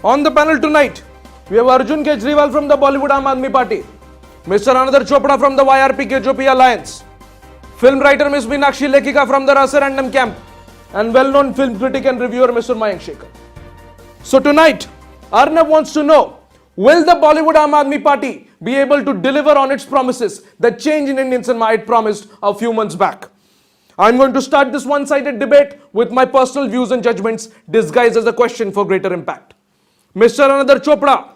On the panel tonight, we have Arjun Kejriwal from the Bollywood Aam Aadmi Party, Mr. Anandar Chopra from the YRP-KJP Alliance, film writer Ms. Meenakshi Lekhika from the Rasa Random Camp, and well-known film critic and reviewer Mr. Mayank Shekhar. So tonight, Arnab wants to know, will the Bollywood Aam Aadmi Party be able to deliver on its promises that change in Indian cinema it promised a few months back? I'm going to start this one-sided debate with my personal views and judgments disguised as a question for greater impact. Mr. Anandar Chopra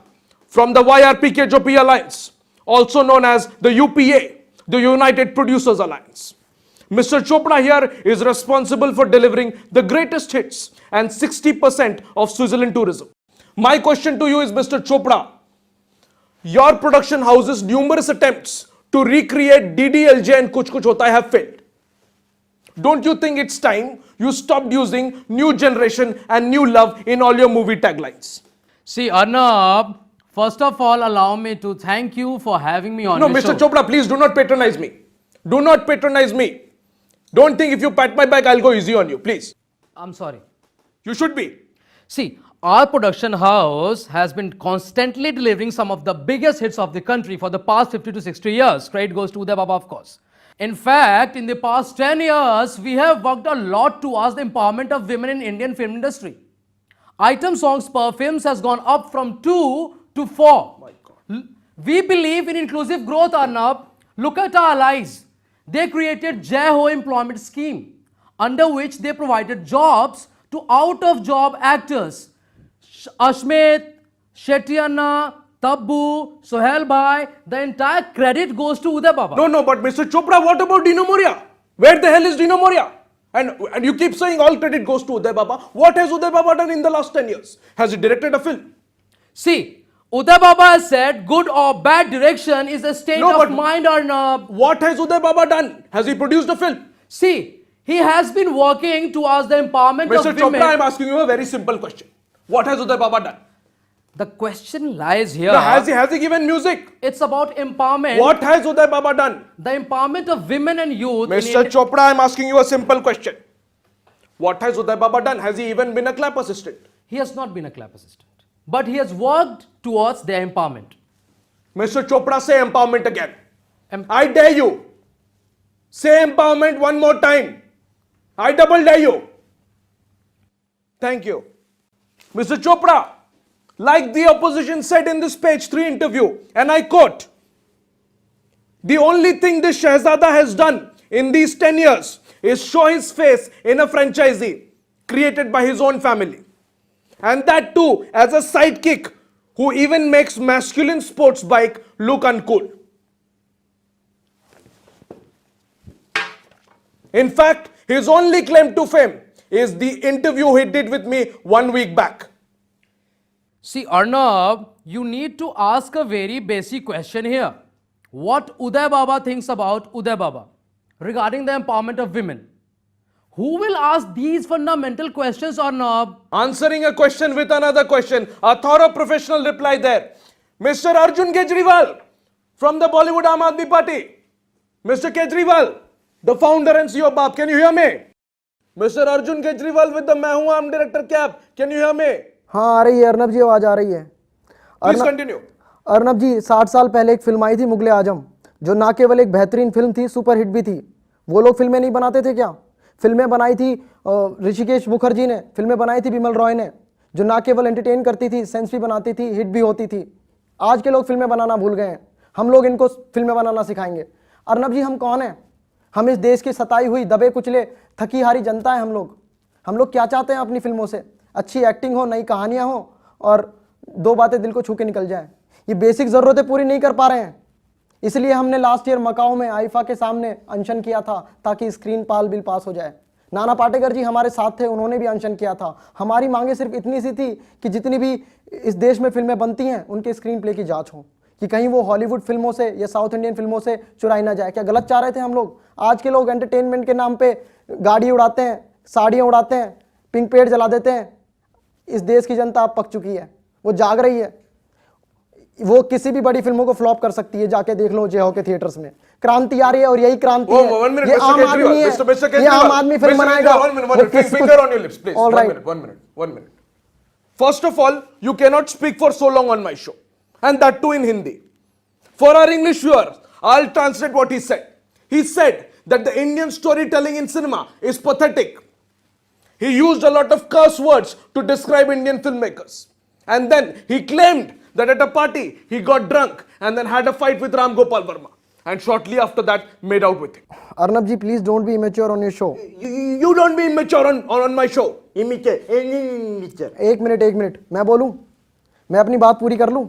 from the YRP-KJP Alliance, also known as the UPA, the United Producers Alliance. Mr. Chopra here is responsible for delivering the greatest hits and 60% of Switzerland tourism. My question to you is, Mr. Chopra, your production house's numerous attempts to recreate DDLJ and Kuch Kuch Hota Hai have failed. Don't you think it's time you stopped using new generation and new love in all your movie taglines? See, Arnab, first of all, allow me to thank you for having me on No, your Mr. show. Chopra, please do not patronize me. Do not patronize me. Don't think if you pat my back, I'll go easy on you, please. I'm sorry. You should be. See, our production house has been constantly delivering some of the biggest hits of the country for the past 50 to 60 years. Credit goes to Uday Baba, of course. In fact, in the past 10 years, we have worked a lot towards the empowerment of women in Indian film industry. Item songs per films has gone up from 2 to 4. My God. We believe in inclusive growth, Arnab. Look at our allies. They created Jai Ho employment scheme, under which they provided jobs to out-of-job actors. Ashmit, Shettiana, Tabbu, Sohail Bhai, the entire credit goes to Uday Baba. No, but Mr. Chopra, what about Dino Moria? Where the hell is Dino Moria? And you keep saying all credit goes to Uday Baba. What has Uday Baba done in the last 10 years? Has he directed a film? See, Uday Baba has said good or bad direction is a state of mind, Arnab. What has Uday Baba done? Has he produced a film? See, he has been working towards the empowerment Mr. of women. Chopra, I am asking you a very simple question. What has Uday Baba done? The question lies here. No, has he given music? It's about empowerment. What has Uday Baba done? The empowerment of women and youth. Mr. Chopra, I am asking you a simple question. What has Uday Baba done? Has he even been a clap assistant? He has not been a clap assistant. But he has worked towards their empowerment. Mr. Chopra, say empowerment again. I dare you. Say empowerment one more time. I double dare you. Thank you. Mr. Chopra, like the opposition said in this page 3 interview, and I quote, the only thing this Shehzada has done in these 10 years is show his face in a franchisee created by his own family. And that too as a sidekick who even makes masculine sports bike look uncool. In fact, his only claim to fame is the interview he did with me 1 week back. See, Arnab, you need to ask a very basic question here. What Uday Baba thinks about Uday Baba regarding the empowerment of women? Who will ask these fundamental questions, Arnab? Answering a question with another question. A thorough professional reply there. Mr. Arjun Kejriwal from the Bollywood Aam Aadmi Party. Mr. Kejriwal, the founder and CEO of BAP. Can you hear me? Mr. Arjun Kejriwal with the Main Hoon Aam director cap. Can you hear me? हाँ आ रही है अर्नब जी, आवाज आ रही है. Please continue. Arnab जी, 60 साल पहले एक film आई थी मुगले आजम, जो ना केवल एक बेहतरीन फिल्म थी, सुपर हिट भी थी. वो लोग फिल्में नहीं बनाते थे क्या? फिल्में बनाई थी ऋषिकेश मुखर्जी ने, फिल्में बनाई थी बिमल रॉय ने, जो ना केवल एंटरटेन करती थी, सेंस भी बनाती थी, हिट भी होती थी. आज के लोग फिल्में बनाना भूल गए हैं. हम लोग इनको फिल्में बनाना सिखाएंगे. अर्नब जी, हम कौन हैं? हम इस देश की सताई हुई, दबे कुचले, थकी हारी जनता है. हम लोग क्या चाहते हैं अपनी फिल्मों से? अच्छी एक्टिंग हो, नई कहानियां हो और 2 बातें दिल को छू के निकल जाएं. ये बेसिक ज़रूरतें पूरी नहीं कर पा रहे हैं. इसलिए हमने लास्ट ईयर मकाओ में आईफा के सामने अनशन किया था ताकि स्क्रीन पाल बिल पास हो जाए. नाना पाटेकर जी हमारे साथ थे, उन्होंने भी अनशन किया था. हमारी मांगे सिर्फ इतनी सी थी कि जितनी भी इस देश में फिल्में बनती हैं उनके स्क्रीन प्ले की जाँच हो, कि कहीं वो हॉलीवुड फिल्मों से या साउथ इंडियन फिल्मों से चुराई ना जाए. क्या गलत चाह रहे थे हम लोग? आज के लोग एंटरटेनमेंट के नाम पे गाड़ी उड़ाते हैं, साड़ियाँ उड़ाते हैं, पिंक पेड़ जला देते हैं. इस देश की जनता अब पक चुकी है, वो जाग रही है. वो किसी भी बड़ी फिल्मों को फ्लॉप कर सकती है. जाके देख लो जय हो के थिएटर्स में. क्रांति आ रही है और यही क्रांति है. ये आम आदमी है, ये आम आदमी फिल्म बनाएगा. Finger on your lips, please. 1 minute. First of all, you cannot speak for so long on my show, and that too in Hindi. For our English viewers, I'll translate what he said. He said that the Indian storytelling in cinema is pathetic. He used a lot of curse words to describe Indian filmmakers. And then he claimed that at a party he got drunk and then had a fight with Ram Gopal Verma. And shortly after that made out with him. Arnab ji, please don't be immature on your show. You don't be immature on my show. Immature. एक minute मैं बोलूं, मैं अपनी बात पूरी कर लूं।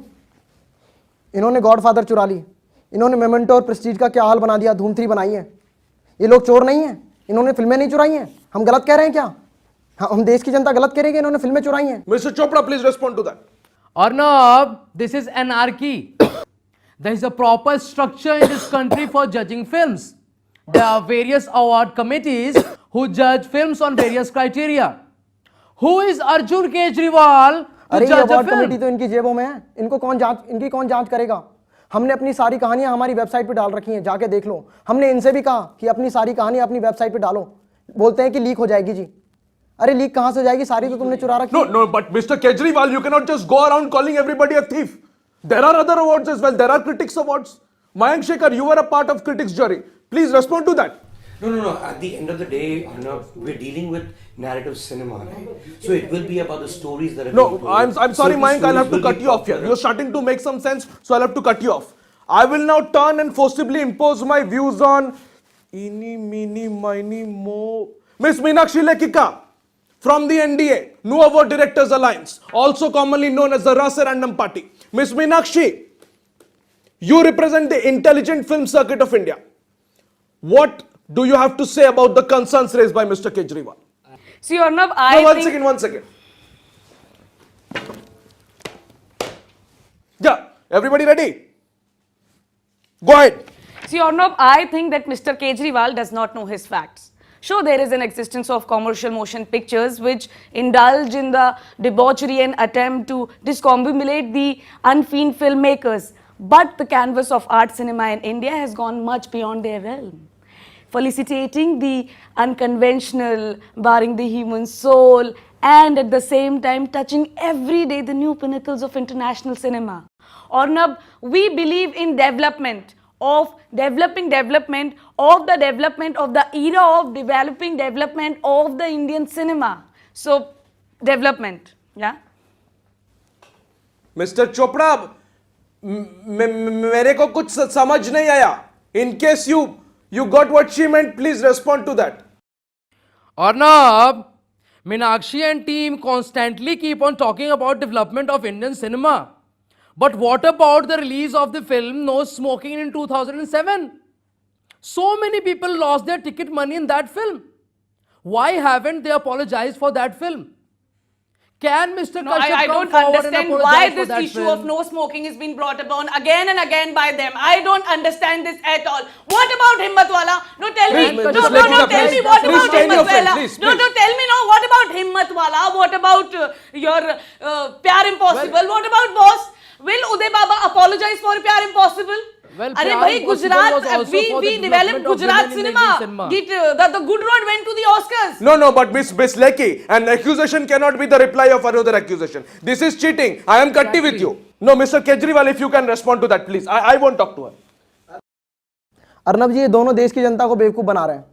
इन्होंने गॉडफादर चुरा ली, इन्होंने मेमेंटो और प्रेस्टीज का क्या हाल बना दिया, धूम 3 बनाई है। ये लोग चोर नहीं है, इन्होंने फिल्में नहीं चुराई हैं। हम गलत कह रहे हैं क्या? हम देश की जनता गलत कह रही है कि इन्होंने फिल्में चुराई हैं। Mr. Chopra, please respond to that. Arnab, this is anarchy. There is a proper structure in this country for judging films. There are various award committees who judge films on various criteria. Who is Arjun Kejriwal to अरे ये judge a award committee film? तो इनकी जेबों में है, इनकी कौन जांच करेगा? हमने अपनी सारी कहानियां हमारी वेबसाइट पे डाल रखी हैं, जाके देख लो। हमने इनसे भी कहा कि अपनी सारी कहानियां अपनी वेबसाइट पे डालो, बोलते हैं कि लीक हो जाएगी जी। अरे लीक कहां से हो जाएगी? सारी तो तुमने चुरा रखी है। No, but Mr. Kejriwal, you cannot just go around calling everybody a thief. There are other awards as well. There are critics awards. Mayank Shekhar, you were a part of critics jury. Please respond to that. No. At the end of the day, Arnab, we're dealing with narrative cinema, right? So it will be about the stories that are No, being told. I'm sorry, Certain Mayank, I'll have to stories will cut be you off here. popular. You're starting to make some sense, so I'll have to cut you off. I will now turn and forcibly impose my views on Eeny, Meeny, Miny, Mo. Miss Meenakshi Lekhika from the NDA, New Award Directors Alliance, also commonly known as the Rasa Random Party. Miss Meenakshi, you represent the intelligent film circuit of India. What do you have to say about the concerns raised by Mr. Kejriwal? See, Arnab, No, one second. Yeah, everybody ready? Go ahead. See, Arnab, I think that Mr. Kejriwal does not know his facts. Sure, there is an existence of commercial motion pictures which indulge in the debauchery and attempt to discombobulate the unfeigned filmmakers. But the canvas of art cinema in India has gone much beyond their realm, felicitating the unconventional, barring the human soul, and at the same time touching every day the new pinnacles of international cinema. Arnab, we believe in development of the development of the era of developing development of the Indian cinema. So, development, yeah. Mr. Chopra, मेरे को कुछ समझ नहीं आया. In case you got what she meant, please respond to that. Arnab, Meenakshi and team constantly keep on talking about development of Indian cinema. But what about the release of the film No Smoking in 2007? So many people lost their ticket money in that film. Why haven't they apologized for that film? Can Mr. No, Kashyap I come don't forward and understand apologize why for this that issue film? of no smoking is being brought upon again and again by them. I don't understand this at all. What about Himmatwala? No, tell me. Please, No, Ms. no, Lekika, tell me please, what please about stay in your frame, Himmatwala? please, No, please. tell me now. What about Himmatwala? What about your Pyar Impossible? What about Boss? Will Uday Baba apologize for Pyar Impossible? Well, Arey Pyar bhai, Impossible Gujarat, was also for we the developed development of Gujarat women in cinema. Indian cinema. The good road went to the Oscars. No, but Miss Lekhi, an accusation cannot be the reply of another accusation. This is cheating. I am cutty with you. No, Mr. Kejriwal, if you can respond to that, please. I won't talk to her. Arnab जी, ये दोनों देश की जनता को बेवकूफ़ बना रहे हैं।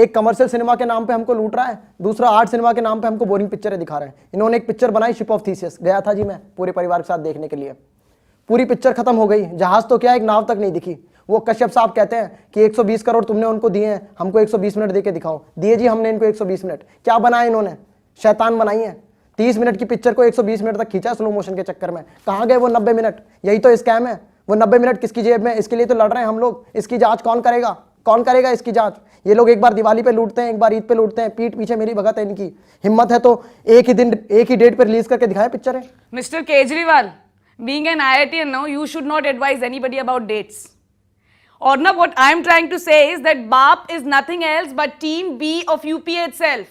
एक कमर्शियल सिनेमा के नाम पे हमको लूट रहा है, दूसरा आर्ट सिनेमा के नाम पे हमको बोरिंग पिक्चरें दिखा रहे हैं। इन्होंने एक पिक्चर बनाई शिप ऑफ थीसिस, गया था जी मैं पूरे परिवार के साथ देखने के लिए। पूरी पिक्चर खत्म हो गई, जहाज तो क्या एक नाव तक नहीं दिखी। वो कश्यप साहब कहते हैं कि 120 करोड़ तुमने उनको दिए हैं, हमको 120 मिनट देके दिखाओ। दिए जी हमने इनको 120 मिनट। क्या बनाया इन्होंने? शैतान बनाई है। 30 मिनट की पिक्चर को 120 मिनट तक खींचा स्लो मोशन के चक्कर में। कहाँ गए वो 90 मिनट? यही तो स्कैम है। वो 90 मिनट किसकी जेब में? इसके लिए तो लड़ रहे हैं हम लोग। इसकी जांच कौन करेगा? कौन करेगा इसकी जांच? ये लोग एक बार दिवाली पे लूटते हैं, एक बार ईद पे लूटते हैं। पीठ पीछे मेरी भगत है इनकी। हिम्मत है तो एक ही दिन एक ही डेट पे रिलीज करके दिखाए पिक्चर है। Mr. Kejriwal, being an IITian now, you should not advise anybody about dates. Arnab, what I am trying to say is that BAP is nothing else but Team B of UPA itself.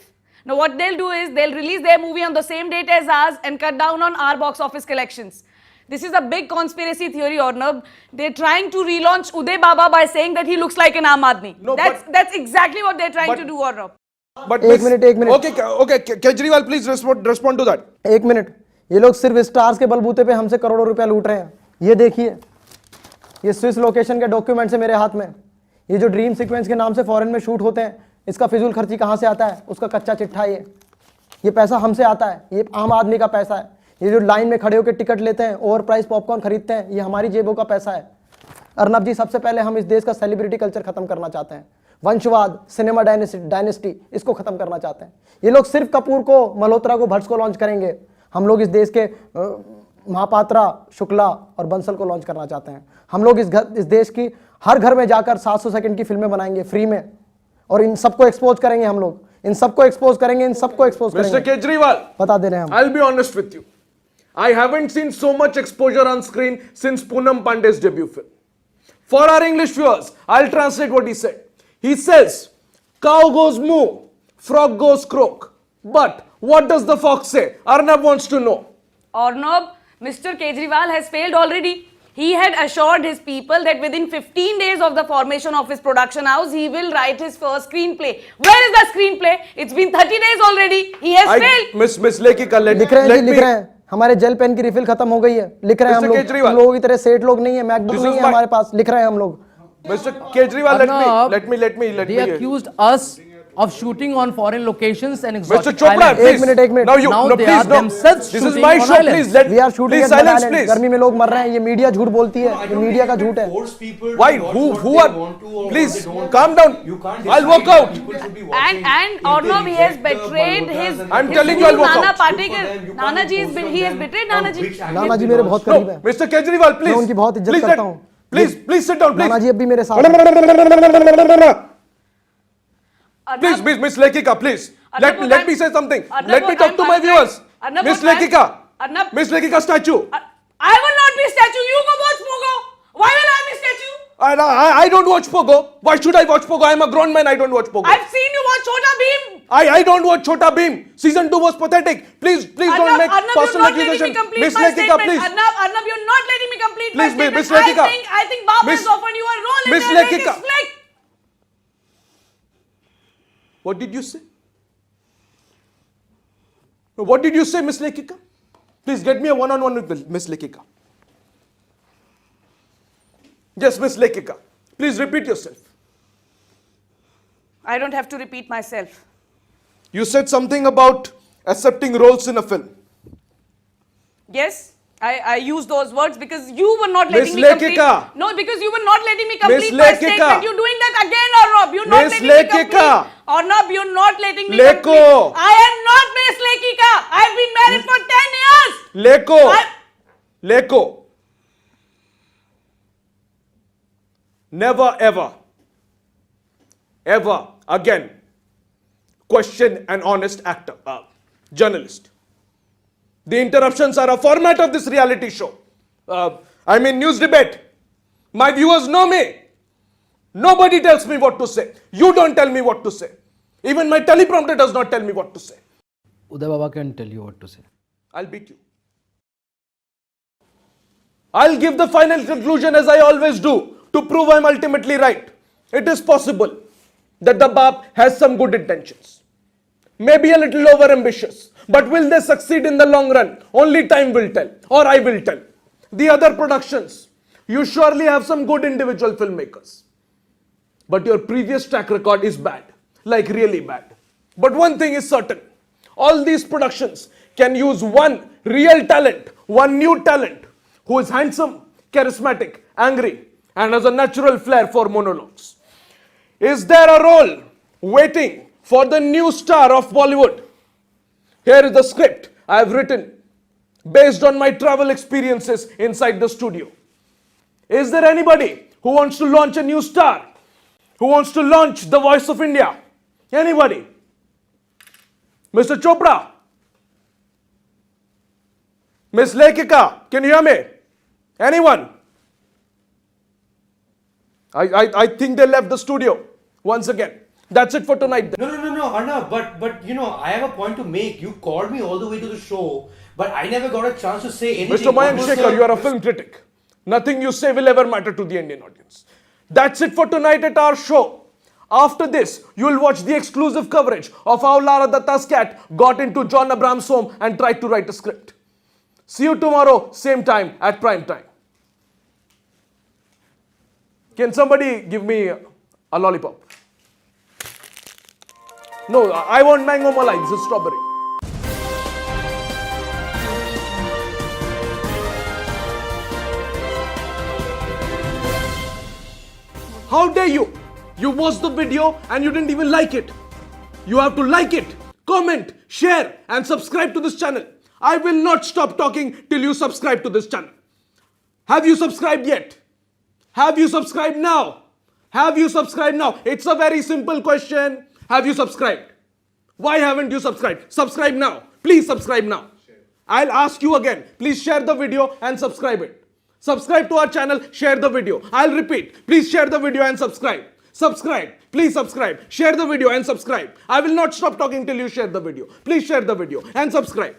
Now what they'll do is they'll release their movie on the same date as ours and cut down on our box office collections. This is a big conspiracy theory, Arnab. They're trying to relaunch Uday Baba by saying that he looks like an Aam Aadmi. No, that's exactly what they're trying but- to do, Arnab. But एक minute. Okay, Kejriwal, please respond to that. एक minute, ये लोग सिर्फ stars के बलबूते पे हमसे करोड़ों रुपया लूट रहे हैं। ये देखिए, ये स्विस लोकेशन के डॉक्यूमेंट्स है मेरे हाथ में। ये जो ड्रीम सीक्वेंस के नाम से फॉरेन में शूट होते हैं, इसका फिजूल खर्ची कहाँ से आता है? उसका कच्चा चिट्ठा ये पैसा हमसे आता है, ये आम आदमी का पैसा है। ये जो लाइन में खड़े होकर टिकट लेते हैं, ओवर प्राइस पॉपकॉर्न खरीदते हैं, ये हमारी जेबों का पैसा है। अर्नब जी, सबसे पहले हम इस देश का सेलिब्रिटी कल्चर खत्म करना चाहते हैं। वंशवाद, सिनेमा डायनेस्टी, इसको खत्म करना चाहते हैं। ये लोग सिर्फ कपूर को, मल्होत्रा को, भट्ट को लॉन्च करेंगे। हम लोग इस देश के महापात्रा, शुक्ला और बंसल को लॉन्च करना चाहते हैं। हम लोग इस देश की हर घर में जाकर 700 सेकंड की फिल्में बनाएंगे फ्री में, और इन सबको एक्सपोज करेंगे। हम लोग इन सबको एक्सपोज करेंगे, इन सबको एक्सपोज करेंगे। Mr. Kejriwal, बता दे रहे हैं हम। I'll be honest with you. I haven't seen so much exposure on screen since Poonam Pandey's debut film. For our English viewers, I'll translate what he said. He says, cow goes moo, frog goes croak. But what does the fox say? Arnab wants to know. Arnab, Mr. Kejriwal has failed already. He had assured his people that within 15 days of the formation of his production house, he will write his first screenplay. Where is the screenplay? It's been 30 days already. He has failed. Miss Lekika, लिख रहे हैं जी, लिख रहे हैं। हमारे gel pen की refill खत्म हो गई है। लिख रहे हैं हम लोग। हम लोगों की तरह सेठ लोग नहीं है, मैकबुक नहीं है हमारे पास। लिख रहे हैं हम लोग। Mr. Kejriwal, Arnab, let me. They accused us of shooting on foreign locations and Mr. exotic Chopra, islands. please. एक minute. Now you, Now no, they please, are no. themselves This is shooting my on show. islands. Please let. We are shooting Please at Mud silence, Island। please. गर्मी में लोग मर रहे हैं, ये media झूठ बोलती है, ये मीडिया का झूठ है। Why? Who are? Please calm down. I'll walk out. And Arnab, he has betrayed his. I'm his telling you, I'll guru walk Nana out. Patekar. Nana ji he has betrayed Nana ji. नाना जी मेरे बहुत करीब No, है। Mr. Kejriwal, please. मैं उनकी बहुत इज्जत Please करता let- हूँ। Please sit down, please. नाना जी अब भी मेरे साथ हैं। Please, Miss Lekika, please. Arnab, Let me say something. Arnab, Let me talk to my I'm- viewers. Arnab, Miss I'm- Lekika. Arnab- Miss Lekika statue. I will not be statue. You go watch Pogo. Why will I be statue? I don't watch Pogo. Why should I watch Pogo? I'm a grown man. I don't watch Pogo. I've seen you watch Chota Bheem. I don't watch Chota Bheem. Season 2 was pathetic. Please don't make Arnab, you're personal not letting me accusation. complete Miss my Lekika, statement. please. Arnab, you're not letting me complete Please, my statement. Miss Lekika. I think Baba Miss- has offered you a role in Miss their Lekika. latest flick. What did you say? What did you say, Miss Lekika? Please get me a one-on-one with Miss Lekika. Yes, Miss Lekika. Please repeat yourself. I don't have to repeat myself. You said something about accepting roles in a film. Yes, I use those words because you were not Miss letting me complete. Lekika. No, because you were not letting me complete Miss my Lekika. statement. You're doing that again, Arnab. You're not Miss letting me Lekika. complete. Arnab, you're not letting me Leko. complete. I am not Miss Lekika. I've been married for 10 years. Leko. I- Leko. Never ever again question an honest actor, journalist. The interruptions are a format of this reality show. News debate. My viewers know me. Nobody tells me what to say. You don't tell me what to say. Even my teleprompter does not tell me what to say. Uday Baba can tell you what to say. I'll beat you. I'll give the final conclusion as I always do to prove I'm ultimately right. It is possible that the BAP has some good intentions. Maybe a little overambitious. But will they succeed in the long run? Only time will tell. Or I will tell. The other productions, you surely have some good individual filmmakers. But your previous track record is bad. Like really bad. But one thing is certain. All these productions can use one real talent, one new talent, who is handsome, charismatic, angry, and has a natural flair for monologues. Is there a role waiting for the new star of Bollywood? Here is the script I have written based on my travel experiences inside the studio. Is there anybody who wants to launch a new star? Who wants to launch the Voice of India? Anybody? Mr. Chopra? Miss Lekika, can you hear me? Anyone? I think they left the studio once again. That's it for tonight. No, Arnab, but I have a point to make. You called me all the way to the show, but I never got a chance to say anything. Mr. Mayank What was Shekhar, the- you are a film critic. Nothing you say will ever matter to the Indian audience. That's it for tonight at our show. After this, you will watch the exclusive coverage of how Lara Datta's cat got into John Abraham's home and tried to write a script. See you tomorrow, same time at prime time. Can somebody give me a lollipop? No, I want mango malai. This is strawberry. How dare you? You watched the video and you didn't even like it. You have to like it, comment, share and subscribe to this channel. I will not stop talking till you subscribe to this channel. Have you subscribed yet? Have you subscribed now? Have you subscribed now? It's a very simple question. Have you subscribed? Why haven't you subscribed? Subscribe now. Please subscribe now. I'll ask you again. Please share the video and subscribe it. Subscribe to our channel, share the video. I'll repeat. Please share the video and subscribe. Subscribe. Please subscribe. Share the video and subscribe. I will not stop talking till you share the video. Please share the video and subscribe.